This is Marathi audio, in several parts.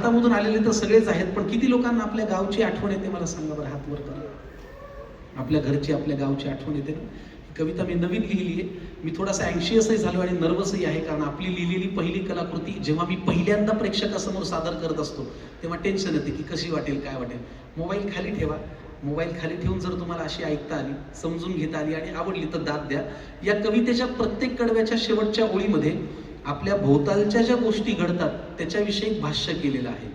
भारतामधून आलेले तर सगळेच आहेत, पण किती लोकांना आपल्या गावची आठवण येते मला सांगा बरं, हात वर करा. आपल्या घरची, आपल्या गावची आठवण येते ना. ही कविता मी नवीन लिहिली आहे. मी थोडासा अँशियसही झालो आणि नर्वसही आहे, कारण आपली लिहिलेली पहिली कलाकृती जेव्हा मी पहिल्यांदा प्रेक्षकासमोर सादर करत असतो तेव्हा टेन्शन येते की कशी वाटेल, काय वाटेल. मोबाईल खाली ठेवा. मोबाईल खाली ठेवून जर तुम्हाला अशी ऐकता आली, समजून घेता आली आणि आवडली तर दाद द्या. या कवितेच्या प्रत्येक कडव्याच्या शेवटच्या ओळीमध्ये आपल्या भोवतालच्या ज्या गोष्टी घडतात त्याच्याविषयी भाष्य केलेलं आहे.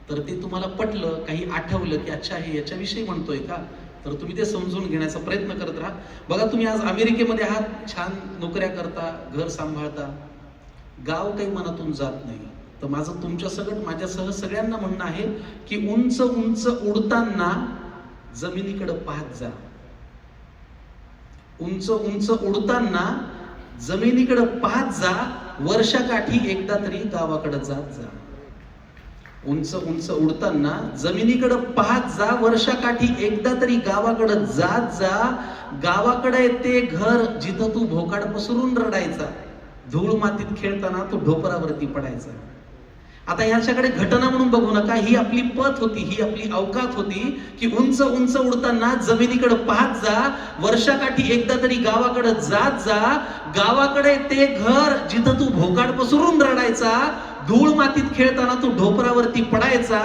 तर ते तुम्हाला पटलं, काही आठवलं की अच्छा हे याच्याविषयी म्हणतोय का, तर तुम्ही ते समजून घेण्याचा प्रयत्न करत राहा. बघा, तुम्ही आज अमेरिकेमध्ये आहात, छान नोकऱ्या करता, घर सांभाळता, गाव काही मनातून जात नाही. तर माझं तुमच्या सगळं, माझ्यासह सगळ्यांना म्हणणं आहे की उंच उंच उडताना जमिनीकडे पाहत जा. उंच उंच उडताना जमिनीकडे पाहत जा, वर्षाकाठी एकदा तरी गावाकडे जात जा. उंच उंच उडताना जमिनीकडे पाहत जा, वर्षाकाठी एकदा तरी गावाकडे जात जा. गावाकडे ते घर जिथं तू भोकाड पसरून रडायचा, धूळ मातीत खेळताना तू ढोपरावरती पडायचा. आता ह्याच्याकडे घटना म्हणून बघू नका, ही आपली पथ होती, ही आपली अवकात होती की उंच उंच उडताना जमिनीकडे पाहत जा, वर्षाकाठी एकदा तरी गावाकडे जात जा. गावाकडे ते घर जिथं तू भोकाड पसरून रडायचा, धूळ मातीत खेळताना तू ढोपरावरती पडायचा.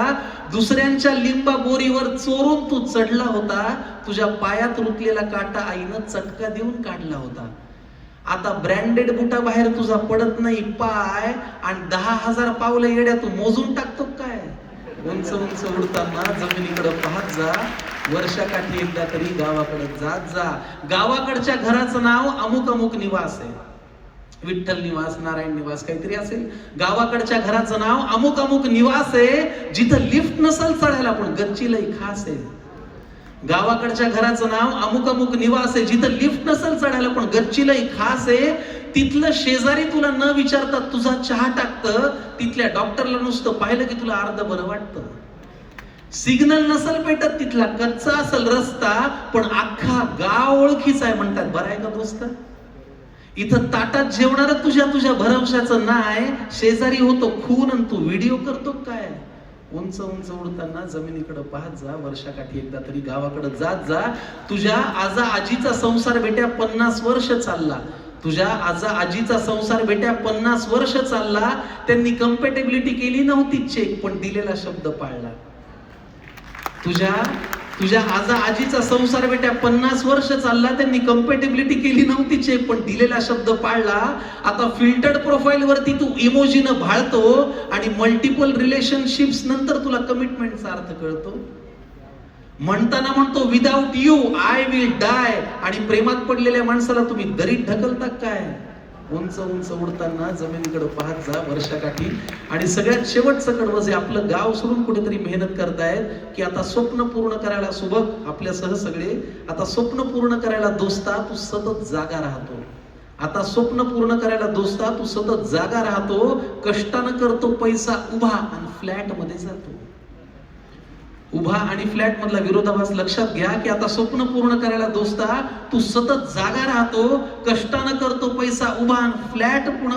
दुसऱ्यांच्या लिंबा बोरीवर चोरून तू चढला होता, तुझ्या पायात रुतलेला काटा आईनं चटका देऊन काढला होता. आता ब्रँडेड बुटा बाहेर तुझा पडत नाही पाय, आणि 10,000 पावलं येड्या तू मोजून टाकतो काय. उंच उंच उडताना जमिनीकडे पाहत जा, वर्षाकाठी एकदा तरी गावाकडे जात जा. गावाकडच्या घराचं नाव अमुक अमुक निवास आहे, विठ्ठल निवास, नारायण निवास काहीतरी असेल. गावाकडच्या घराचं नाव अमुक अमुक निवास आहे, जिथं लिफ्ट नसल चढायला पण गच्ची लई खास आहे. गावाकडच्या घराचं नाव अमुक अमुक निवास आहे, जिथं लिफ्ट नसल चढायला पण गच्ची लई खास आहे. तिथलं शेजारी तुला न विचारता तुझा चहा टाकतं, तिथल्या डॉक्टरला नुसतं पाहिलं की तुला अर्ध बरं वाटतं. सिग्नल नसल पेटत तिथला, कच्चा असल रस्ता पण अख्खा गाव ओळखीचा आहे म्हणतात. बरं आहे का दोस्त? इथं ताटात जेवणार तुझ्या भरवशाचं नाही, शेजारी होतो खून आणि तू व्हिडिओ करतो काय. उंच उंच उडताना जमिनीकडे पाहत जा, वर्षाकाठी एकदा तरी गावाकडे जात जा. तुझ्या आजा आजीचा संसार बेट्या 50 वर्ष चालला, तुझ्या आजा आजीचा संसार बेट्या 50 वर्ष चालला. त्यांनी कम्पॅटेबिलिटी केली नव्हती चेक, पण दिलेला शब्द पाळला. तुझ्या आजा आजीचा संसार बेट्या 50 वर्ष चालला, त्यांनी कम्पॅटेबिलिटी केली नव्हती चेक, पण दिलेला शब्द पाळला. आता फिल्टर्ड प्रोफाईल वरती तू इमोजीनं भाळतो आणि मल्टिपल रिलेशनशिप्स नंतर तुला कमिटमेंटचा अर्थ कळतो. म्हणताना म्हणतो विदाउट यू आय विल डाय, आणि प्रेमात पडलेल्या माणसाला तुम्ही दरीत ढकलता काय. उंच उंच उडताना जमिनीकडे पाहत जा, वर्षाकाठी. आणि सगळ्यात शेवटचं कडवं जे आपलं गाव सोडून कुठेतरी मेहनत करतायत की आता स्वप्न पूर्ण करायला, सुबक आपल्यासह सगळे, आता स्वप्न पूर्ण करायला दोस्ता तू सतत जागा राहतो. आता स्वप्न पूर्ण करायला दोस्ता तू सतत जागा राहतो. कष्टानं करतो पैसा उभा आणि फ्लॅट मध्ये जातो. उभा आणि फ्लॅट मधला विरोधाभास लक्षात घ्या की आता स्वप्न पूर्ण करायला दोस्ता तू सतत जागा राहतो, कष्टानं करतो पैसा उभा आणि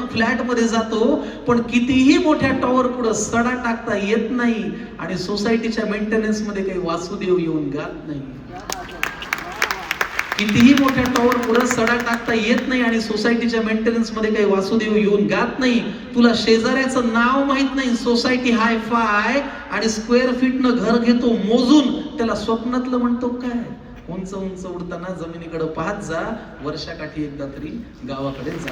फ्लॅट मध्ये जातो. पण कितीही मोठ्या टॉवर पुढे सडा टाकता येत नाही आणि सोसायटीच्या मेंटेनन्स मध्ये काही वासुदेव येऊन गात नाही. कितीही मोठ्या टॉवर पुढे सडा टाकता येत नाही आणि सोसायटीच्या मेंटेनन्स मध्ये काही वासुदेव येऊन गात नाही. तुला शेजाऱ्याचं नाव माहित नाही, सोसायटी हाय फाय, आणि स्क्वेअर फीटनं घर घेतो मोजून, त्याला स्वप्नातलं म्हणतो काय. उंच उंच उडताना जमिनीकडे पाहत जा, वर्षाकाठी एकदा तरी गावाकडे जा.